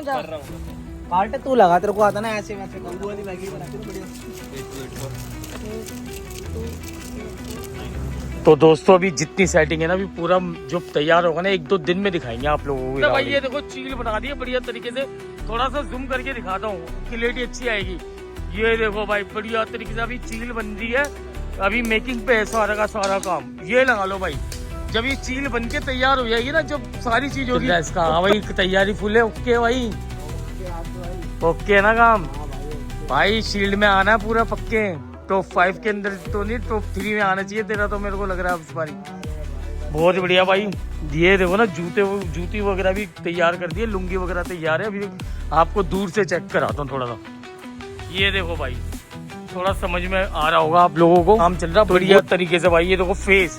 कर रहा हूँ। पार्ट तू लगा, तेरे को आता ना ऐसे वैसे कंगू वाली मैगी बनाती है बढ़िया। तो दोस्तों अभी जितनी सेटिंग है ना, अभी पूरा जो तैयार होगा ना 1-2 दिन में दिखाएंगे आप लोगों को। भाई ये देखो चील बना दी है बढ़िया तरीके से। थोड़ा सा जूम करके दिखाता हूँ, क्लियरिटी अच्छी आएगी। ये देखो भाई बढ़िया तरीके से अभी चील बन रही है, अभी मेकिंग पे है सारा का सारा काम। ये लगा लो भाई, जब ये चील बन के तैयार हो जाएगी ना, जब सारी चीज होगी इसका। हाँ भाई तैयारी फुल है। ओके भाई, ओके ना काम भाई। शील्ड में आना है पूरा पक्के। टॉप 5 के अंदर तो नहीं, टॉप 3 में आना चाहिए तेरा तो, मेरे को लग रहा है इस बारी। बहुत बढ़िया भाई। ये देखो ना जूती वगैरह भी तैयार कर दी है, लुंगी वगैरह तैयार है। अभी आपको दूर से चेक कराता हूँ थोड़ा सा। ये देखो भाई, थोड़ा समझ में आ रहा होगा आप लोगों को। काम चल रहा बढ़िया तरीके से भाई। ये देखो फेस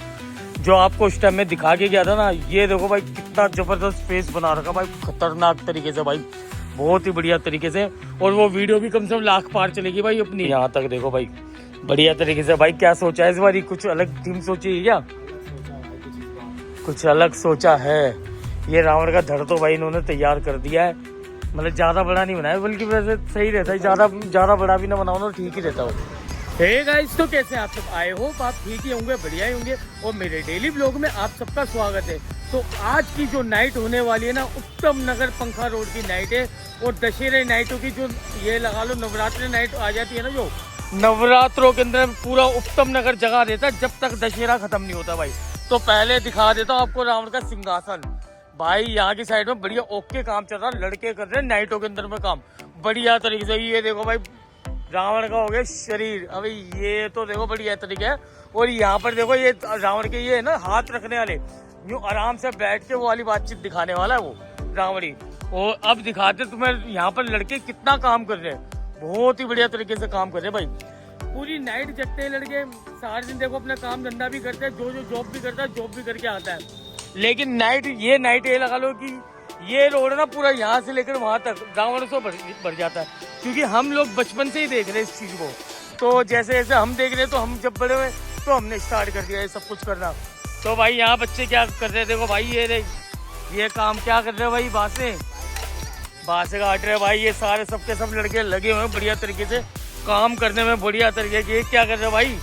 जो आपको उस टाइम में दिखा के गया था ना, ये देखो भाई कितना जबरदस्त फेस बना रखा भाई, खतरनाक तरीके से भाई, बहुत ही बढ़िया तरीके से। और वो वीडियो भी कम से कम 1,00,000 पार चलेगी भाई अपनी। यहाँ तक देखो भाई बढ़िया तरीके से। भाई क्या सोचा है इस बार, कुछ अलग थीम सोची है क्या? कुछ अलग सोचा है। ये रावण का धड़ तो भाई इन्होंने तैयार कर दिया है, मतलब ज्यादा बड़ा नहीं बनाया, बल्कि वैसे सही रहता है। ज्यादा बड़ा भी ना बनाओ ना, ठीक ही रहता हो। हे गाइस, तो कैसे आप सब आए हो? आप ठीक ही होंगे, बढ़िया ही होंगे। और मेरे डेली ब्लॉग में आप सबका स्वागत है। तो आज की जो नाइट होने वाली है ना, उत्तम नगर पंखा रोड की नाइट है। और दशहरे नाइटों की जो ये लगा लो नवरात्रि नाइट आ जाती है ना, जो नवरात्रों के अंदर पूरा उत्तम नगर जगा देता है जब तक दशहरा खत्म नहीं होता भाई। तो पहले दिखा देता हूँ आपको रावण का सिंहासन। भाई यहाँ की साइड में बढ़िया ओके काम चल रहा है, लड़के कर रहे हैं नाइटों के अंदर में काम बढ़िया तरीके से। ये देखो भाई रावण का हो गया शरीर, अभी ये तो देखो बढ़िया तरीके है। और यहाँ पर देखो ये रावण के ये है ना हाथ रखने वाले, यूँ आराम से बैठ के वो वाली बातचीत दिखाने वाला है वो रावणी। और अब दिखाते तुम्हें यहाँ पर लड़के कितना काम कर रहे हैं, बहुत ही बढ़िया तरीके से काम कर रहे हैं भाई। पूरी नाइट जगते हैं लड़के, सारे दिन देखो अपना काम धंधा भी करते हैं, जो जॉब भी करता है जॉब भी करके आता है। लेकिन नाइट ये लगा लो कि ये रोड ना पूरा यहाँ से लेकर वहां तक रावण से भर जाता है, क्योंकि हम लोग बचपन से ही देख रहे हैं इस चीज को। तो जैसे जैसे हम देख रहे हैं, तो हम जब बड़े हुए तो हमने स्टार्ट कर दिया ये सब कुछ करना। तो भाई यहाँ बच्चे क्या कर रहे हैं, देखो भाई ये काम क्या कर रहे हैं भाई, बांसे काट रहे हैं भाई। ये सारे सबके सब लड़के लगे हुए हैं बढ़िया तरीके से काम करने में, बढ़िया तरीके के। क्या कर रहे हैं भाई?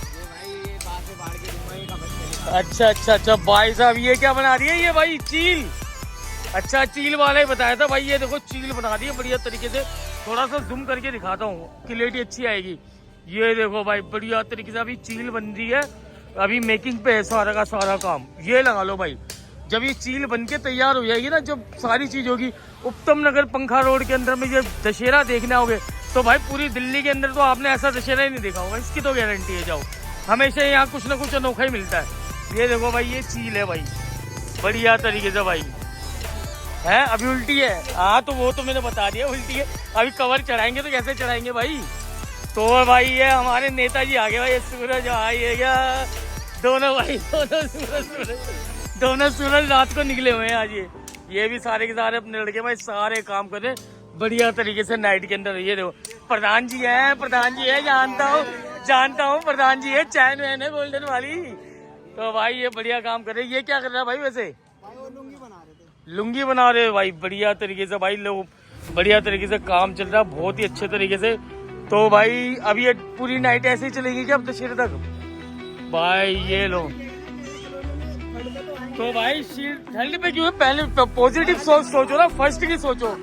अच्छा भाई साहब, ये क्या बना रही है ये भाई? चील। अच्छा चील वाला ही बताया था भाई। ये देखो चील बना दी है बढ़िया तरीके से। थोड़ा सा जूम करके दिखाता हूँ, क्लियरिटी अच्छी आएगी। ये देखो भाई बढ़िया तरीके से अभी चील बन रही है, अभी मेकिंग पे है सारा का सारा काम। ये लगा लो भाई, जब ये चील बन के तैयार हो जाएगी ना, जब सारी चीज होगी उत्तम नगर पंखा रोड के अंदर में, ये दशहरा देखने आओगे तो भाई पूरी दिल्ली के अंदर तो आपने ऐसा दशहरा ही नहीं देखा होगा, इसकी तो गारंटी है। जाओ, हमेशा यहाँ कुछ ना कुछ अनोखा ही मिलता है। ये देखो भाई ये चील है भाई बढ़िया तरीके से भाई है। अभी उल्टी है, हाँ तो वो तो मैंने बता दिया उल्टी है। अभी कवर चढ़ाएंगे तो कैसे चढ़ाएंगे भाई? तो भाई ये हमारे नेताजी आ गए भाई, सूरज आइएगा। दोनों भाई दोनों सूरज रात को निकले हुए हैं आज। ये भी सारे के सारे अपने लड़के भाई सारे काम कर रहे बढ़िया तरीके से नाइट के अंदर। ये देखो प्रधान जी है, जानता हूँ प्रधान जी है, चैन वैन है गोल्डन वाली। तो भाई ये बढ़िया काम कर रहे हैं। ये क्या कर रहा है भाई? वैसे लुंगी बना रहे भाई बढ़िया तरीके से भाई, लोग बढ़िया तरीके से काम चल रहा है बहुत ही अच्छे तरीके से। तो भाई अभी ये पूरी नाइट ऐसे ही चलेगी क्या अब दशहरे तक? भाई ये लो, तो भाई ठंड पे क्यों है? पहले पॉजिटिव सोचो ना, फर्स्ट की सोचो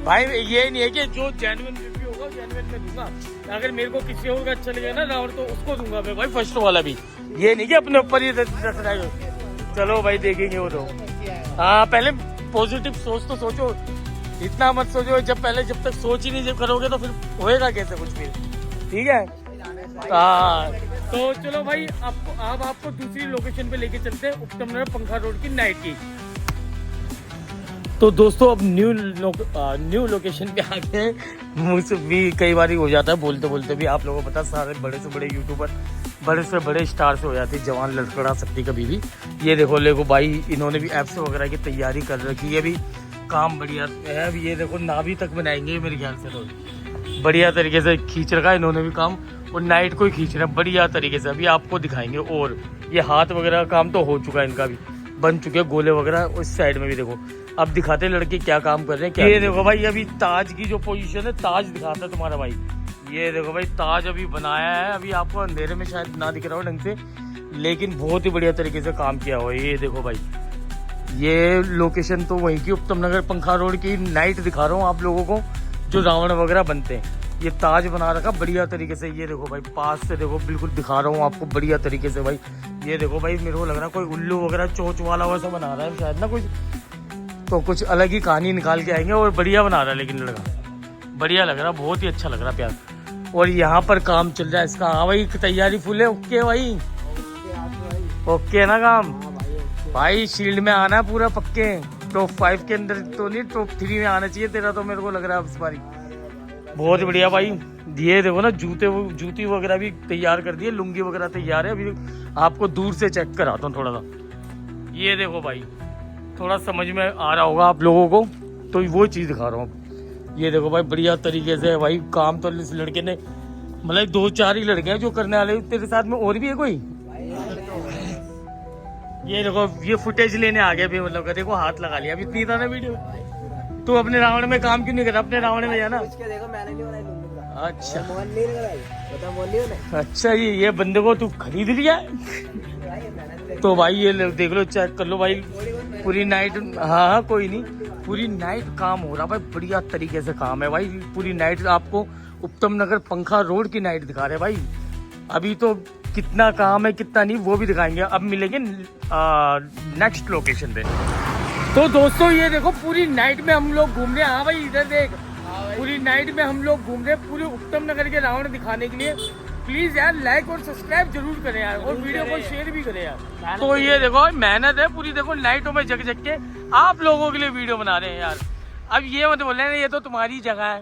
भाई। ये नहीं है कि जो जेन्युइन रिव्यू होगा जेन्युइन में दूंगा। अगर मेरे को किसी और का अच्छा लगेगा ना रावण, तो उसको दूंगा मैं भाई फर्स्ट वाला भी। ये नहीं कि अपने ऊपर ही रख। चलो भाई देखेंगे वो तो। हाँ पहले पॉजिटिव सोच तो सोचो, इतना मत सोचो। जब तक सोच ही नहीं जब करोगे तो फिर होएगा कैसे कुछ भी, ठीक है? हाँ तो चलो भाई आपको दूसरी लोकेशन पे लेके चलते हैं, उत्तम नगर पंखा रोड की नाइट की। तो दोस्तों अब न्यू लोकेशन पे आ गए। मुझसे भी कई बार हो जाता है बोलते बोलते भी, आप लोगों को पता सारे बड़े से बड़े यूट्यूबर बड़े से बड़े स्टार से हो जाती है, जवान लड़खड़ा सकती कभी भी। ये देखो भाई इन्होंने भी ऐप्स वगैरह की तैयारी कर रखी है, अभी काम बढ़िया है। अभी ये देखो नाभि तक बनाएंगे मेरे ख्याल से, तो बढ़िया तरीके से खींच रखा है इन्होंने भी काम, और नाइट को ही खींच रहे हैं बढ़िया तरीके से। अभी आपको दिखाएंगे। और ये हाथ वगैरह काम तो हो चुका है इनका भी बन चुके हैं गोले वगैरह। उस साइड में भी देखो, अब दिखाते हैं लड़के क्या काम कर रहे हैं। क्या ये देखो भाई, अभी ताज की जो पोजीशन है, ताज दिखाता है तुम्हारा भाई। ये देखो भाई, ताज अभी बनाया है। अभी आपको अंधेरे में शायद ना दिख रहा हो ढंग से, लेकिन बहुत ही बढ़िया तरीके से काम किया हुआ है। ये देखो भाई, ये लोकेशन तो वहीं की उत्तम नगर पंखा रोड की नाइट दिखा रहा हूँ आप लोगों को, जो रावण वगैरह बनते हैं। ये ताज बना रखा बढ़िया तरीके से। ये देखो भाई, पास से देखो, बिल्कुल दिखा रहा हूँ आपको बढ़िया तरीके से भाई। ये देखो भाई, मेरे को लग रहा है कोई उल्लू वगैरह चोच वाला वैसा बना रहा है शायद ना कुछ, तो कुछ अलग ही कहानी निकाल के आएंगे। और बढ़िया बना रहा है लेकिन लड़का, बढ़िया लग रहा, बहुत ही अच्छा लग रहा प्यार। और यहाँ पर काम चल रहा है इसका। हाँ भाई, तैयारी फुल है। ओके भाई, ओके ना काम भाई। शील्ड में आना है पूरा पक्के। टॉप 5 के अंदर तो नहीं, टॉप 3 में आना चाहिए तेरा तो, मेरे को लग रहा है इस बारी। बहुत बढ़िया भाई। ये देखो ना, जूती वगैरह भी तैयार कर दी है, लुंगी वगैरह तैयार है। अभी आपको दूर से चेक कराता हूँ थोड़ा सा। ये देखो भाई, थोड़ा समझ में आ रहा होगा आप लोगों को, तो वो चीज़ दिखा रहा हूँ। ये देखो भाई, बढ़िया तरीके से भाई काम तो इस लड़के ने, मतलब 2-4 ही लड़के हैं जो करने वाले। तेरे साथ में और भी है कोई? ये देखो, ये फुटेज लेने आ गया भी, मतलब देखो हाथ लगा लिया। अभी इतनी था ना वीडियो। तू अपने रावण में काम क्यों नहीं कर? अपने रावण में जाना। देखो मैंने नहीं बनाई। अच्छा, बता अच्छा, ये बंदे को तू खरीद लिया तो भाई ये देख लो, चेक कर लो भाई। पूरी नाइट, हाँ कोई नहीं, पूरी नाइट काम हो रहा भाई, बढ़िया तरीके से काम है भाई। पूरी नाइट आपको उत्तम नगर पंखा रोड की नाइट दिखा रहे भाई। अभी तो कितना काम है कितना नहीं वो भी दिखाएंगे। अब मिलेंगे नेक्स्ट लोकेशन पे। तो दोस्तों ये देखो, पूरी नाइट में हम लोग घूम रहे हैं। हाँ भाई, इधर देख, पूरी नाइट में हम लोग घूम रहे हैं पूरे उत्तम नगर के रावण दिखाने के लिए। प्लीज यार लाइक और सब्सक्राइब जरूर करें यार, और वीडियो को शेयर भी करें यार। तो ये देखो, मेहनत है पूरी। देखो नाइटों में जग जग के आप लोगों के लिए वीडियो बना रहे हैं यार। अब ये मत बोले ना ये तो तुम्हारी जगह है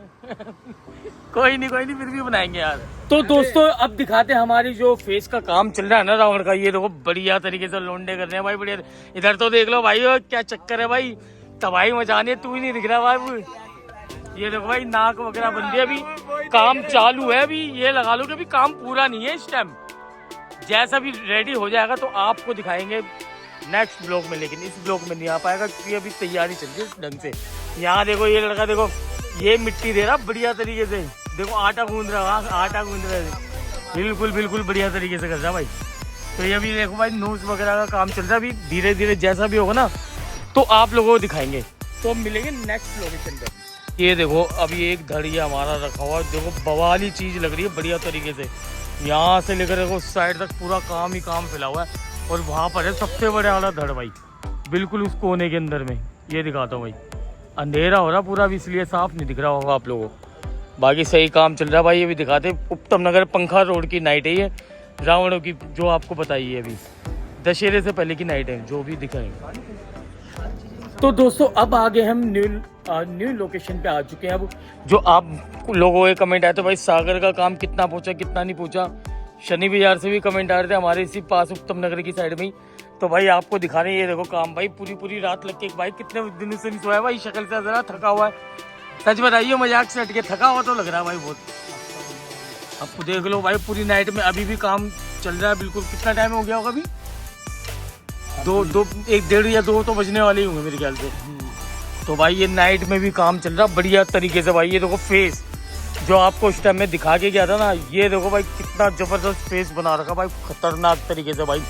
कोई नहीं, फिर भी बनाएंगे यार। तो दोस्तों अब दिखाते हैं हमारी जो फेस का काम चल रहा है ना रावण का। ये देखो बढ़िया तरीके से लोंडे कर रहे हैं भाई, बढ़िया। इधर तो देख लो भाई, क्या चक्कर है भाई, तबाही मचानी है। तू ही नहीं दिख रहा भाई। ये देखो भाई, नाक वगैरह बन रही है, अभी काम चालू है। अभी ये लगा लो कि अभी काम पूरा नहीं है इस टाइम। जैसा भी रेडी हो जाएगा तो आपको दिखाएंगे नेक्स्ट ब्लॉग में, लेकिन इस ब्लॉग में नहीं आ पाएगा क्योंकि अभी तैयारी चल रही है ढंग से। यहाँ देखो, ये लड़का देखो, ये मिट्टी दे रहा बढ़िया तरीके से। देखो आटा गूंद रहा है, आटा गूंद रहा है, बिल्कुल बढ़िया तरीके से कर रहा है भाई। तो ये अभी देखो भाई, नोज वगैरह का काम चल रहा है। अभी धीरे धीरे जैसा भी होगा ना तो आप लोगों को दिखाएंगे। तो मिलेंगे नेक्स्ट लोकेशन पे। ये देखो, अभी एक धड़िया हमारा रखा हुआ, देखो बवाली चीज लग रही है बढ़िया तरीके से। यहाँ से लेकर देखो साइड तक पूरा काम ही काम फैला हुआ है। और वहाँ पर है सबसे बड़ा वाला धड़ भाई, बिल्कुल उस कोने के अंदर में। ये दिखाता हूँ भाई, अंधेरा हो रहा पूरा, भी इसलिए साफ नहीं दिख रहा होगा आप लोगों को। बाकी सही काम चल रहा है भाई। ये भी दिखाते, उत्तम नगर पंखा रोड की नाइट है ये, रावणों की जो आपको बताई है। अभी दशहरे से पहले की नाइट है, जो भी दिखाएंगे। तो दोस्तों अब आगे हम न्यू लोकेशन पे आ चुके हैं। अब जो आप लोगों के कमेंट आए थे भाई, सागर का काम कितना पहुंचा कितना नहीं पहुंचा। शनि बाजार से भी कमेंट आ रहे थे हमारे इसी पास उत्तम नगर की साइड में ही। तो भाई आपको दिखा रहे हैं। ये देखो काम भाई, पूरी रात लग के। भाई कितने दिन से नहीं सोया भाई, शक्ल से जरा थका हुआ है। सच बताइए, मजाक से हट के थका हुआ तो लग रहा है भाई बहुत। अब देख लो भाई, पूरी नाइट में अभी भी काम चल रहा है बिल्कुल। कितना टाइम हो गया होगा अभी? 1-1:30 या 2 तो बजने वाले ही होंगे मेरे ख्याल से। तो भाई ये नाइट में भी काम चल रहा बढ़िया तरीके से भाई। ये देखो फेस जो आपको उस टाइम में दिखा के गया था ना, ये देखो भाई कितना जबरदस्त फेस बना रखा भाई, खतरनाक तरीके से भाई,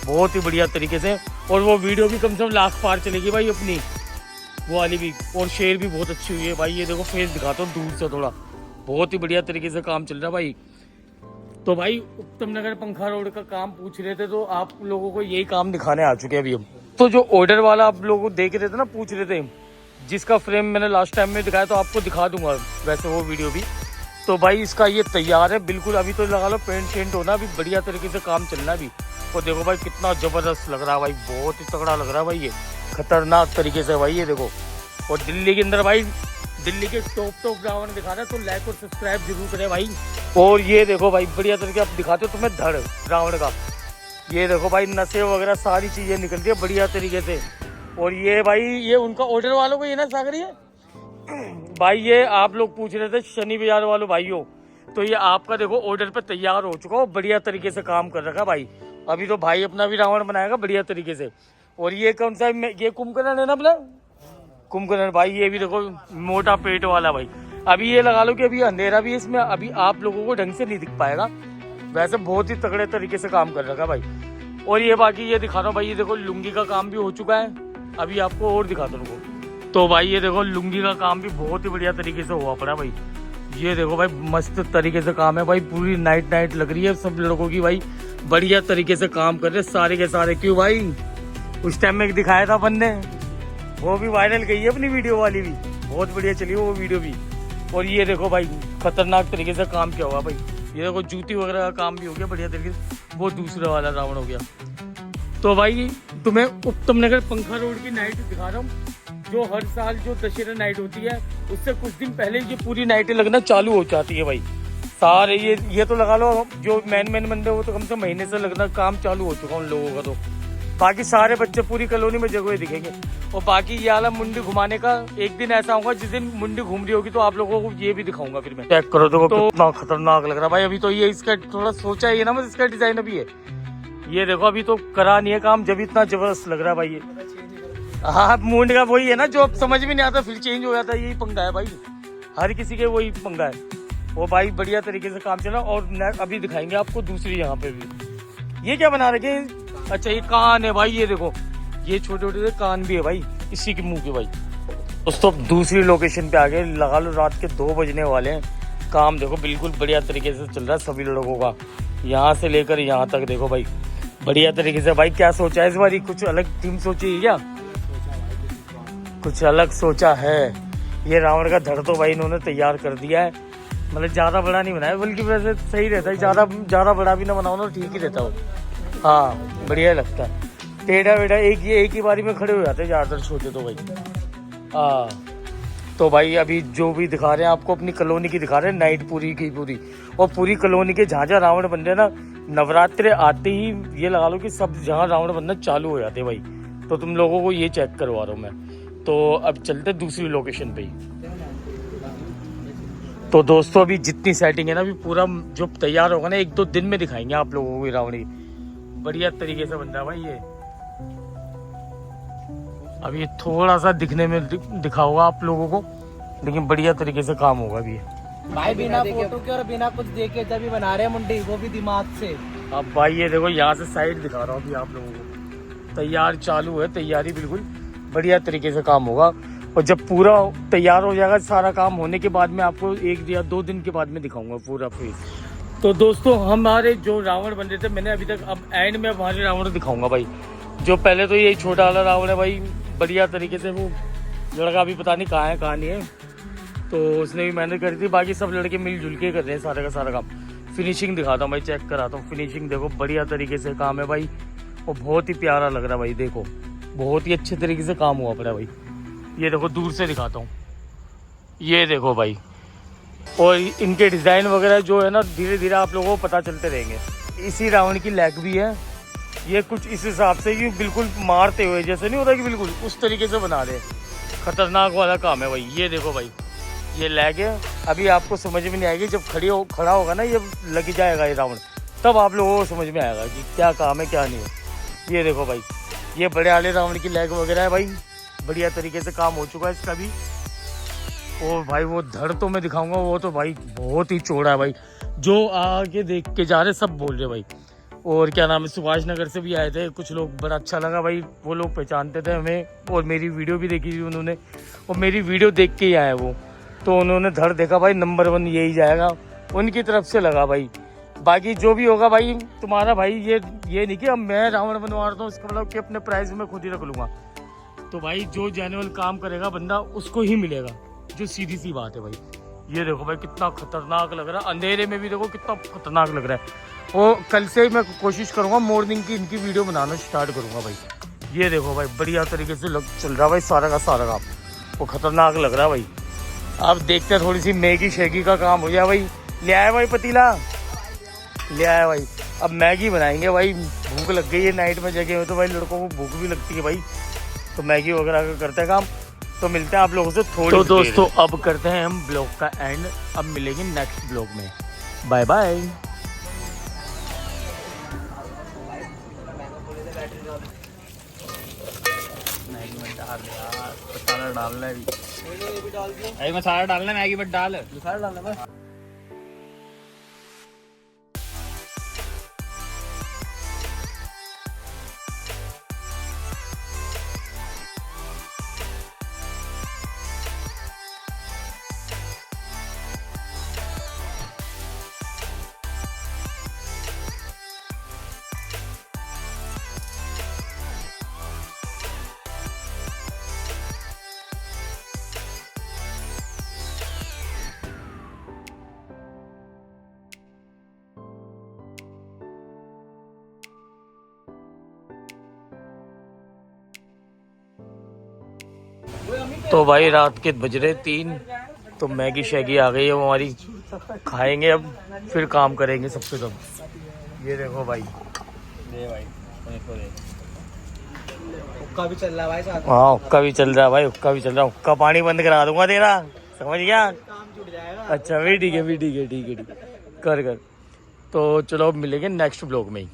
बहुत ही बढ़िया तरीके से। और वो वीडियो भी कम से कम लाख पार चलेगी भाई अपनी, वो वाली भी। और शेयर भी बहुत अच्छी हुई है भाई। ये देखो फेस दिखाता हूँ दूर से थोड़ा, बहुत ही बढ़िया तरीके से काम चल रहा है भाई। तो भाई उत्तम नगर पंखा रोड का काम पूछ रहे थे, तो आप लोगों को यही काम दिखाने आ चुके हैं अभी हम। तो जो ऑर्डर वाला आप लोगों को देख रहे थे ना, पूछ रहे थे, जिसका फ्रेम मैंने लास्ट टाइम में दिखाया, तो आपको दिखा दूंगा वैसे वो वीडियो भी। तो भाई इसका ये तैयार है बिल्कुल। अभी तो लगा लो पेंट शेंट होना, अभी बढ़िया तरीके से काम चलना भी। और देखो भाई कितना जबरदस्त लग रहा है भाई, बहुत ही तगड़ा लग रहा है भाई, ये खतरनाक तरीके से भाई। ये देखो, और दिल्ली के अंदर भाई, दिल्ली के टॉप रावण दिखा रहा है, तो लाइक और सब्सक्राइब जरूर करें भाई। और ये देखो भाई, बढ़िया तरीके आप दिखाते हो तुम्हें धड़ रावण का। ये देखो भाई, नशे वगैरह सारी चीजें निकलती है बढ़िया तरीके से। और ये भाई, ये उनका ऑर्डर वालों को ये ना सागरी है भाई। ये आप लोग पूछ रहे थे शनि बाजार वालों भाइयों, तो ये आपका देखो ऑर्डर पे तैयार हो चुका है, बढ़िया तरीके से काम कर रखा भाई। अभी तो भाई अपना भी रावण बनाएगा बढ़िया तरीके से। और ये कौन सा ये कुंभकर्ण है ना अपना कुंभकर्ण भाई, ये भी देखो मोटा पेट वाला भाई। अभी ये लगा लो कि अभी अंधेरा भी है इसमें, अभी आप लोगों को ढंग से नहीं दिख पाएगा, वैसे बहुत ही तगड़े तरीके से काम कर रखा भाई। और ये बाकी ये दिखा रहा हूँ भाई, ये देखो लुंगी का काम भी हो चुका है, अभी आपको और दिखाता हूँ। तो भाई ये देखो लुंगी का काम भी बहुत ही बढ़िया तरीके से हुआ पड़ा भाई। ये देखो भाई मस्त तरीके से काम है भाई, पूरी नाइट लग रही है सब लड़कों की भाई, बढ़िया तरीके से काम कर रहे सारे के सारे। क्यों भाई, उस टाइम में दिखाया था अपन ने, वो भी वायरल गई है अपनी वीडियो वाली भी, बहुत बढ़िया चली वो वीडियो भी। और ये देखो भाई खतरनाक तरीके से काम किया हुआ भाई, ये देखो जूती वगैरह का काम भी हो गया बढ़िया तरीके से, वो दूसरा वाला रावण हो गया। तो भाई तुम्हें उत्तम नगर पंखा रोड की नाइट दिखा रहा हूँ, जो हर साल जो दशहरा नाइट होती है उससे कुछ दिन पहले ये पूरी नाइटें लगना चालू हो जाती है भाई। सारे ये तो लगा लो जो मेन बंदे वो तो कम से महीने से लगना काम चालू हो चुका उन लोगों का। तो बाकी सारे बच्चे पूरी कॉलोनी में जगह दिखेंगे। और बाकी ये वाला मुंडी घुमाने का एक दिन ऐसा होगा जिस दिन मुंडी घूम रही होगी तो आप लोगों को ये भी दिखाऊंगा, फिर मैं चेक करो तो कितना खतरनाक लग रहा है भाई। अभी तो ये इसका थोड़ा सोचा है ना, मतलब इसका डिजाइन अभी है, ये देखो अभी तो करा नहीं है काम, जब इतना जबरदस्त लग रहा है भाई ये। हाँ मुंड का वही है ना जो समझ में नहीं आता फिर चेंज हो जाता है, यही पंगा है भाई, हर किसी के वही पंगा है। वो भाई बढ़िया तरीके से काम चला। और अभी दिखाएंगे आपको दूसरी यहाँ पे भी, ये क्या बना रखे हैं, अच्छा ये कान है भाई, ये देखो ये छोटे छोटे से कान भी है भाई इसी के मुंह के भाई। दोस्तों दूसरी लोकेशन पे आ गए, लगा लो रात के 2 बजने वाले हैं, काम देखो बिल्कुल बढ़िया तरीके से चल रहा है सभी लोगों का, यहाँ से लेकर यहाँ तक देखो भाई बढ़िया तरीके से। भाई क्या सोचा है इस बार, कुछ अलग थीम सोची है क्या, कुछ अलग सोचा है। ये रावण का धड़ तो भाई इन्होंने तैयार कर दिया है, मतलब ज्यादा बड़ा नहीं बनाया, बल्कि वैसे सही रहता है, ज्यादा बड़ा भी ना बनाओ ना ठीक ही रहता हो, हाँ बढ़िया लगता है। टेढ़ा वेढ़ा एक ही बारी में खड़े हो जाते हैं ज्यादातर छोटे तो भाई। हाँ तो भाई अभी जो भी दिखा रहे हैं आपको अपनी कॉलोनी की दिखा रहे हैं नाइट पूरी की पूरी, और पूरी कॉलोनी के जहाँ जहाँ रावण बन रहे ना, नवरात्रे आते ही ये लगा लो कि सब जहाँ रावण बनना चालू हो जाते भाई। तो तुम लोगों को ये चेक करवा रहा हूँ मैं। तो अब चलते दूसरी लोकेशन पे ही। तो दोस्तों अभी जितनी सेटिंग है ना, अभी पूरा जो तैयार होगा ना 1-2 दिन में दिखाएंगे आप लोगों को रावणी, बढ़िया तरीके से बन रहा है भाई ये। अभी थोड़ा सा दिखने में दिखाऊंगा आप लोगों को, लेकिन बढ़िया तरीके से काम होगा अभी भाई, बिना फोटो के और बिना कुछ देखे जब भी बना रहे हैं मुंडी, वो भी दिमाग से। अब भाई ये देखो यहाँ से साइड दिखा रहा हूँ अभी आप लोगों को, तैयार चालू है, तैयारी बिल्कुल बढ़िया तरीके से काम होगा। और जब पूरा तैयार हो जाएगा सारा काम होने के बाद में आपको 1 या 2 दिन के बाद में दिखाऊंगा पूरा फेस। तो दोस्तों हमारे जो रावण बन रहे थे मैंने अभी तक, अब एंड में हमारे रावण दिखाऊंगा भाई। जो पहले तो ये छोटा वाला रावण है भाई, बढ़िया तरीके से, वो लड़का अभी पता नहीं कहाँ नहीं है, तो उसने भी मेहनत करी थी, बाकी सब लड़के मिलजुल के कर रहे हैं सारे का सारा काम। फिनिशिंग दिखाता हूँ भाई, चेक कराता हूँ फिनिशिंग, देखो बढ़िया तरीके से काम है भाई, और बहुत ही प्यारा लग रहा है भाई, देखो बहुत ही अच्छे तरीके से काम हुआ पड़ा भाई। ये देखो दूर से दिखाता हूँ, ये देखो भाई, और इनके डिज़ाइन वगैरह जो है ना धीरे धीरे आप लोगों को पता चलते रहेंगे। इसी रावण की लेग भी है, ये कुछ इस हिसाब से कि बिल्कुल मारते हुए जैसे नहीं होता कि बिल्कुल उस तरीके से बना रहे, खतरनाक वाला काम है भाई। ये देखो भाई ये लेग है, अभी आपको समझ में नहीं आएगी, जब खड़ा होगा ना ये लग जाएगा ये रावण, तब आप लोगों को समझ में आएगा कि क्या काम है क्या नहीं है। ये देखो भाई ये बड़े वाले रावण की लेग वगैरह है भाई, बढ़िया तरीके से काम हो चुका है इसका भी। और भाई वो धड़ तो मैं दिखाऊंगा, वो तो भाई बहुत ही चौड़ा है भाई, जो आगे देख के जा रहे सब बोल रहे भाई। और क्या नाम है, सुभाष नगर से भी आए थे कुछ लोग, बड़ा अच्छा लगा भाई, वो लोग पहचानते थे हमें, और मेरी वीडियो भी देखी थी उन्होंने, और मेरी वीडियो देख के ही आए वो, तो उन्होंने धड़ देखा भाई नंबर 1 यही जाएगा, उनकी तरफ से लगा भाई। बाकी जो भी होगा भाई तुम्हारा भाई, ये नहीं कि अब मैं रावण बनवा रहा हूँ इसका मतलब कि अपने प्राइस में खुद ही रख लूँगा। तो भाई जो जेन्युइन काम करेगा बंदा उसको ही मिलेगा, जो सीधी सी बात है भाई। ये देखो भाई कितना खतरनाक लग रहा है, अंधेरे में भी देखो कितना खतरनाक लग रहा है। और कल से ही मैं कोशिश करूँगा मॉर्निंग की इनकी वीडियो बनाना स्टार्ट करूँगा भाई। ये देखो भाई बढ़िया तरीके से चल रहा है भाई सारा का सारा काम, वो खतरनाक लग रहा है भाई। अब देखते हैं थोड़ी सी मैगी शेगी का काम हो जाए भाई। ले आया भाई पतीला, ले आया भाई, अब मैगी बनाएंगे भाई, भूख लग गई है, नाइट में जगह हो तो भाई लड़कों को भूख भी लगती है भाई, तो मैगी वगैरह का करते हैं काम। तो मिलते हैं आप लोगों से थोड़ी। तो दोस्तों अब करते हैं हम ब्लॉग का एंड, अब मिलेंगे नेक्स्ट ब्लॉग में, बाय बाय। यार मसाला डालना है ये भी डाल दिया। अरे मसाला डालना है, मैगी बट डाल। मसाला डालना बस। तो भाई रात के बज रहे 3, तो मैगी शैगी आ गई है वो हमारी, खाएंगे अब फिर काम करेंगे सबसे सब। ये देखो भाई, दे भाई, देखो दे। हुक्का भी चल रहा है भाई साथ। हाँ हुक्का भी चल रहा है भाई, हुक्का भी चल रहा है। हुक्का पानी बंद करा दूंगा तेरा, समझ गया? काम छूट जाएगा। अच्छा भी ठीक है, भी ठीक है, ठीक है, ठीक कर कर। तो चलो अब मिलेंगे नेक्स्ट ब्लॉग में ही।